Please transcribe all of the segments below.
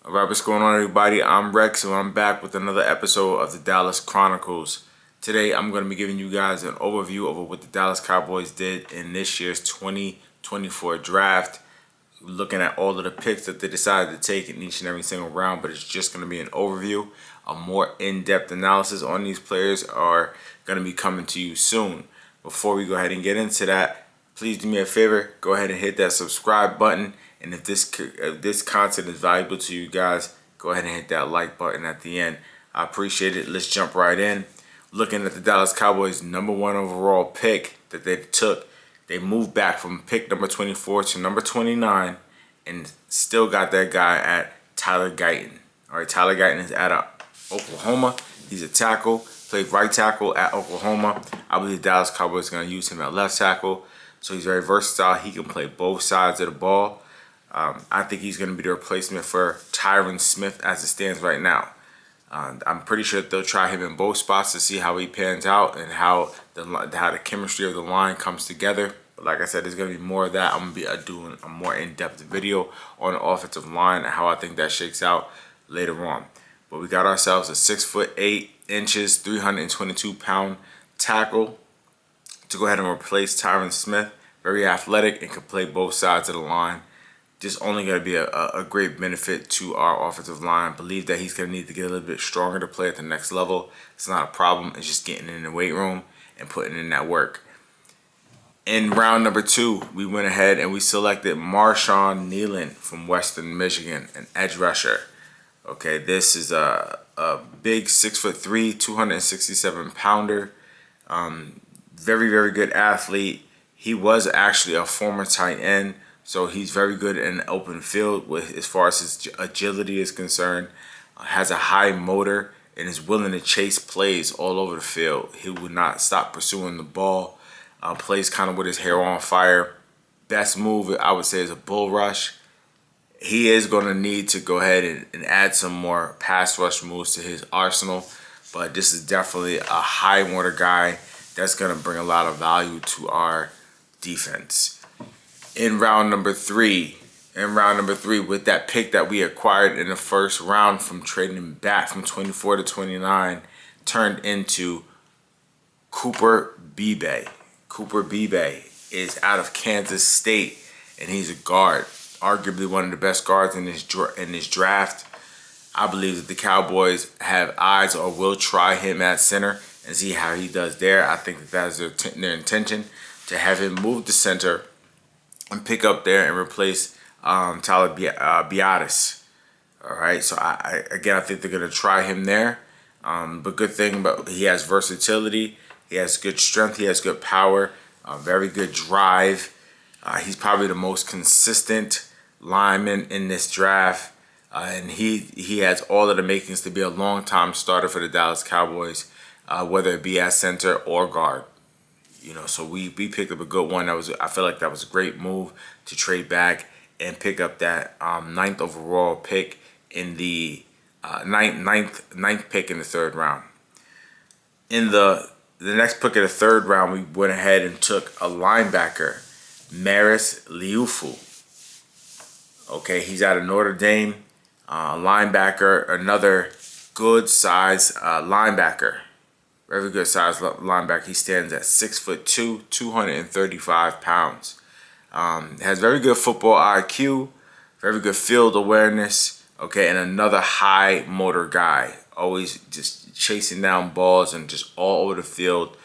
Alright, what's going on, everybody? I'm Rex, and I'm back with another episode of the Dallas Chronicles. Today, I'm going to be giving you guys an overview of what the Dallas Cowboys did in this year's 2024 draft. Looking at all of the picks that they decided to take in each and every single round, but it's just going to be an overview. A more in-depth analysis on these players are going to be coming to you soon. Before we go ahead and get into that, please do me a favor, go ahead and hit that subscribe button. And if this content is valuable to you guys, go ahead and hit that like button at the end. I appreciate it. Let's jump right in. Looking at the Dallas Cowboys' #1 overall pick that they took, they moved back from pick number 24 to number 29 and still got that guy at Tyler Guyton. All right, Tyler Guyton is out of Oklahoma. He's a tackle, played right tackle at Oklahoma. I believe the Dallas Cowboys are going to use him at left tackle. So he's very versatile. He can play both sides of the ball. I think he's going to be the replacement for Tyron Smith as it stands right now. I'm pretty sure that they'll try him in both spots to see how he pans out and how the chemistry of the line comes together. But like I said, there's going to be more of that. I'm going to be doing a more in-depth video on the offensive line and how I think that shakes out later on. But we got ourselves a 6'8", 322-pound tackle to go ahead and replace Tyron Smith. Very athletic and can play both sides of the line. Just only going to be a great benefit to our offensive line. Believe that he's going to need to get a little bit stronger to play at the next level. It's not a problem. It's just getting in the weight room and putting in that work. In round number 2, we went ahead and we selected Marshawn Nealon from Western Michigan, an edge rusher. Okay, this is a big 6'3", 267-pounder. Very, very good athlete. He was actually a former tight end. So he's very good in the open field as far as his agility is concerned. Has a high motor and is willing to chase plays all over the field. He will not stop pursuing the ball. Plays kind of with his hair on fire. Best move, I would say, is a bull rush. He is going to need to go ahead and add some more pass rush moves to his arsenal. But this is definitely a high motor guy that's going to bring a lot of value to our defense. In round number 3, with that pick that we acquired in the first round from trading back from 24 to 29, turned into Cooper Beebe. Cooper Beebe is out of Kansas State, and he's a guard, arguably one of the best guards in this draft. I believe that the Cowboys have eyes or will try him at center and see how he does there. I think that is their intention, to have him move to center and pick up there and replace Tyler Biadasz. All right, so I think they're gonna try him there. But good thing about he has versatility, he has good strength, he has good power, very good drive. He's probably the most consistent lineman in this draft, and he has all of the makings to be a long-time starter for the Dallas Cowboys, whether it be at center or guard. You know, so we picked up a good one. I feel like that was a great move to trade back and pick up that 9th overall pick in the ninth pick in the 3rd round. In the next pick of the 3rd round, we went ahead and took a linebacker, Maris Liufu. Okay, he's out of Notre Dame. Linebacker, another good size linebacker. Very good size linebacker. He stands at 6'2", 235 pounds. Has very good football IQ, very good field awareness. Okay, and another high motor guy. Always just chasing down balls and just all over the field,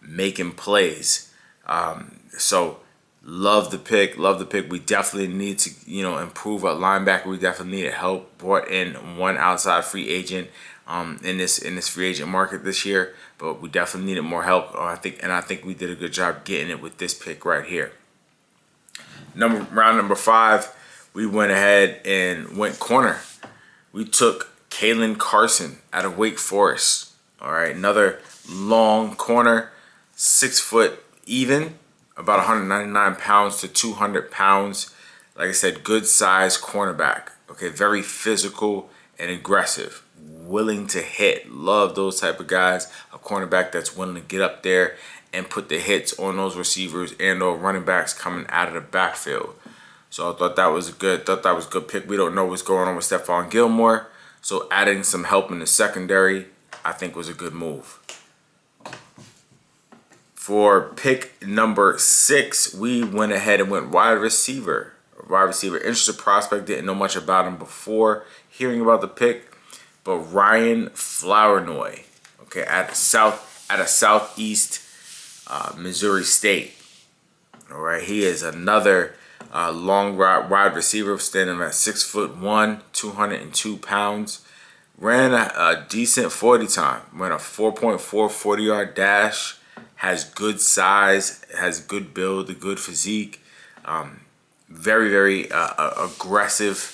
making plays. So love the pick. Love the pick. We definitely need to improve our linebacker. We definitely need help. Brought in one outside free agent in this free agent market this year, but we definitely needed more help. I think we did a good job getting it with this pick right here. Round number 5, we went ahead and went corner. We took Kalen Carson out of Wake Forest. All right, another long corner, 6 foot even, about 199 pounds to 200 pounds. Like I said, good size cornerback. Okay, very physical and aggressive, willing to hit. Love those type of guys. A cornerback that's willing to get up there and put the hits on those receivers and or running backs coming out of the backfield. So I thought that was a good pick. We don't know what's going on with Stephon Gilmore, so adding some help in the secondary, I think, was a good move. For pick number 6, we went ahead and went wide receiver. Interesting prospect, didn't know much about him before hearing about the pick, but Ryan Flournoy, okay, at a Southeast Missouri State. All right, he is another long wide receiver, standing at 6'1", 202 pounds. Ran a decent 40 time. Ran a 4.4 40-yard dash. Has good size. Has good build. A good physique. Very, very aggressive,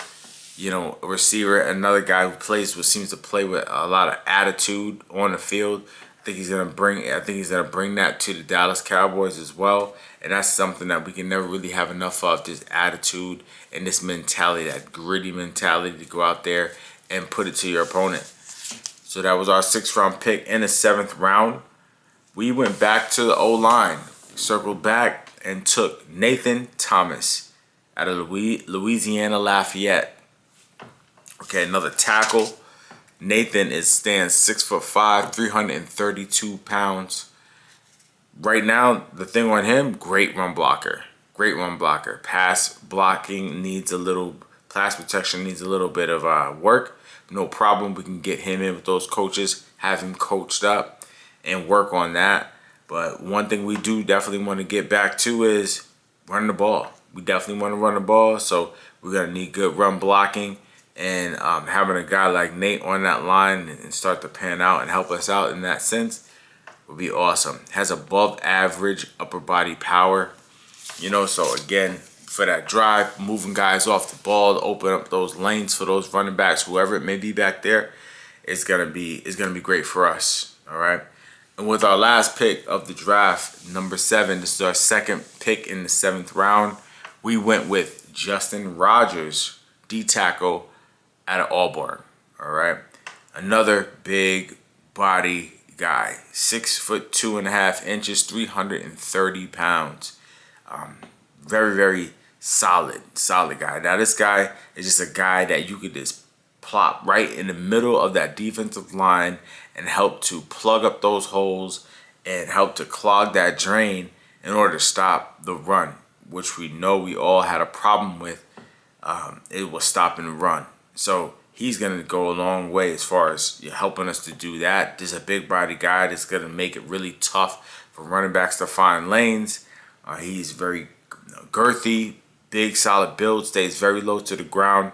receiver. Another guy who seems to play with a lot of attitude on the field. I think he's gonna bring that to the Dallas Cowboys as well. And that's something that we can never really have enough of, this attitude and this mentality, that gritty mentality to go out there and put it to your opponent. So that was our 6th round pick. In the 7th round, we went back to the O-line, circled back, and took Nathan Thomas out of Louisiana Lafayette. Okay, another tackle. Nathan stands 6'5", 332 pounds. Right now, the thing on him, great run blocker. Pass protection needs a little bit of work. No problem. We can get him in with those coaches, have him coached up, and work on that. But one thing we do definitely want to get back to is running the ball. We definitely want to run the ball, so we're going to need good run blocking. And having a guy like Nate on that line and start to pan out and help us out in that sense would be awesome. Has above average upper body power. So again, for that drive, moving guys off the ball to open up those lanes for those running backs, whoever it may be back there, is gonna be great for us. All right. And with our last pick of the draft, number 7, this is our 2nd pick in the 7th round. We went with Justin Rogers, D tackle out of Auburn. All right. Another big body guy, 6'2.5", 330 pounds. Very, very solid guy. Now this guy is just a guy that you could just plop right in the middle of that defensive line and help to plug up those holes and help to clog that drain in order to stop the run, which we know we all had a problem with. It was stopping the run. So he's going to go a long way as far as helping us to do that. There's a big body guy that's going to make it really tough for running backs to find lanes. He's very girthy, big, solid build, stays very low to the ground.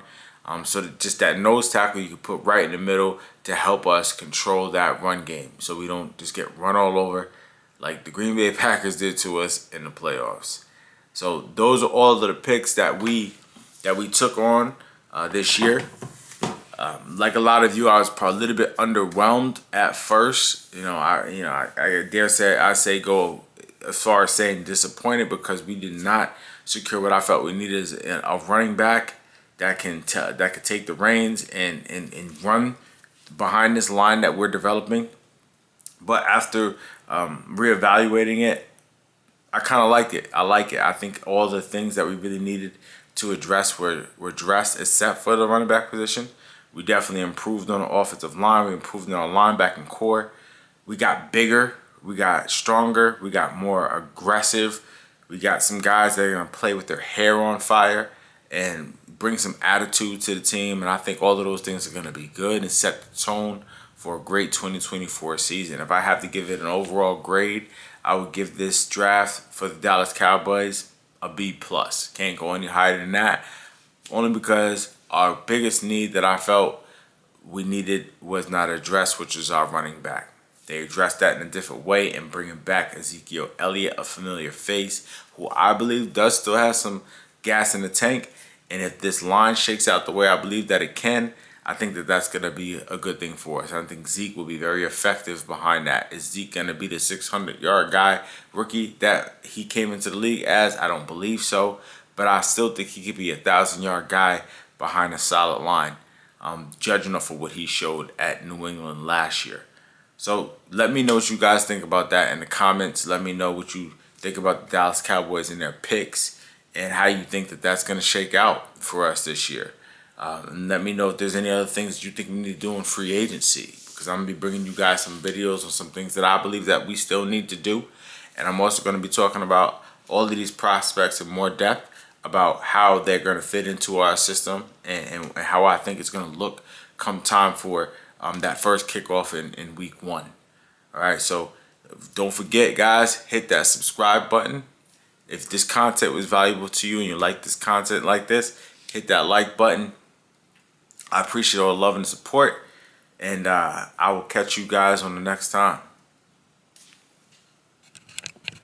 So just that nose tackle you can put right in the middle to help us control that run game, so we don't just get run all over like the Green Bay Packers did to us in the playoffs. So those are all of the picks that we took on this year. Like a lot of you, I was probably a little bit underwhelmed at first. I dare say go as far as saying disappointed, because we did not secure what I felt we needed as a running back that could take the reins and run behind this line that we're developing. But after reevaluating it, I kind of liked it. I like it. I think all the things that we really needed to address were addressed, except for the running back position. We definitely improved on the offensive line. We improved on our linebacking core. We got bigger. We got stronger. We got more aggressive. We got some guys that are going to play with their hair on fire and bring some attitude to the team. And I think all of those things are going to be good and set the tone for a great 2024 season. If I have to give it an overall grade, I would give this draft for the Dallas Cowboys a B+. Can't go any higher than that, only because our biggest need that I felt we needed was not addressed, which is our running back. They addressed that in a different way and bringing back Ezekiel Elliott, a familiar face, who I believe does still have some gas in the tank. And if this line shakes out the way I believe that it can, I think that that's going to be a good thing for us. I think Zeke will be very effective behind that. Is Zeke going to be the 600-yard guy, rookie, that he came into the league as? I don't believe so. But I still think he could be a 1,000-yard guy behind a solid line, judging off of what he showed at New England last year. So let me know what you guys think about that in the comments. Let me know what you think about the Dallas Cowboys and their picks. and how you think that that's going to shake out for us this year. And let me know if there's any other things you think we need to do in free agency, because I'm going to be bringing you guys some videos on some things that I believe that we still need to do. And I'm also going to be talking about all of these prospects in more depth about how they're going to fit into our system, and how I think it's going to look come time for that first kickoff in week 1. All right, so don't forget, guys, hit that subscribe button. If this content was valuable to you and you like this content like this, hit that like button. I appreciate all the love and support, and I will catch you guys on the next time.